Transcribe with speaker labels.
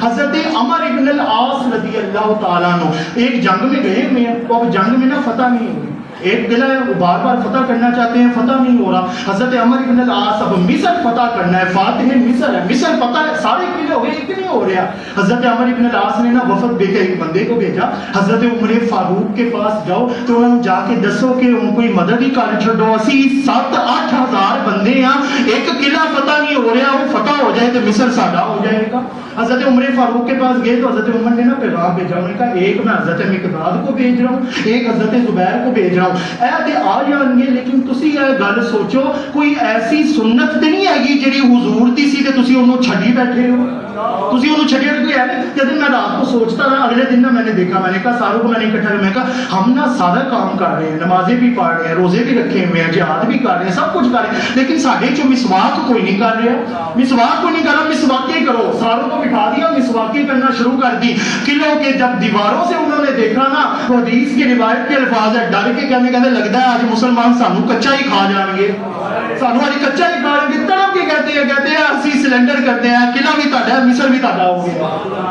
Speaker 1: حضرت عمر ابن العاص رضی اللہ تعالیٰ عنہ ایک جنگ میں گئے ہوئے ہیں، اب جنگ میں نا فتح نہیں ہوئی، ایک قلعہ ہے وہ بار بار فتح کرنا چاہتے ہیں، فتح نہیں ہو رہا. حضرت عمر ابن العاص اب مصر فتح کرنا ہے، فاتح مصر ہے، مصر فتح ہے، سارے قلعے ہو گئے، ایک نہیں ہو رہا. حضرت عمر ابن العاص نے نا وفد بھیجا، ایک بندے کو بھیجا، حضرت عمر فاروق کے پاس جاؤ تو انہوں نے جا کے دسو کہ ان کو مدد ہی کر چھوڑو، اسی 7-8 ہزار بندے ہیں، ایک قلعہ فتح نہیں ہو رہا، وہ فتح ہو جائے تو مصر ساڈا ہو جائے گا. حضرت عمر فاروق کے پاس گئے تو حضرت عمر نے نا پیغام بھیجا، انہوں نے کہا ایک میں حضرت مقداد کو بھیج رہا ہوں، ایک حضرت زبیر کو بھیج رہا ہوں، اے آ جان گے، لیکن تسی یہ گل سوچو کوئی ایسی سنت تے نہیں ہے جی حضور دی سی تے تسی انہوں چھڈی بیٹھے ہو، تسی انہوں چھڈی کوئی ہے. جب میں رات کو سوچتا رہا، اگلے دن میں نے دیکھا، میں نے کہا ساروں کو میں نے اکٹھا، میں نے کہا ہم نا سارا کام کر رہے ہیں، نمازیں بھی پڑھ رہے ہیں، روزے بھی رکھے ہوئے ہیں، جہاد بھی کر رہے ہیں، سب کچھ کر رہے ہیں، لیکن ساڈے چ مسواک کوئی نہیں کر رہا، مسواک کوئی نہیں کر رہا. مسواکیں کرو، ساروں کو بٹھا دیا، مسواکیں کرنا شروع کر دی. قلعوں کے جب دیواروں سے انہوں نے دیکھا نا، تو حدیث کی روایت کے الفاظ ہے، ڈر کے کہتے لگتا ہے آج مسلمان سانو کچا ہی کھا جان گے، سانو آج کچا ہی کھا جان گے. تڑپ کے کہتے ہیں اسی سلنڈر کرتے ہیں، قلعہ بھی تہاڈا ہے، مصر بھی تہاڈا ہو گیا.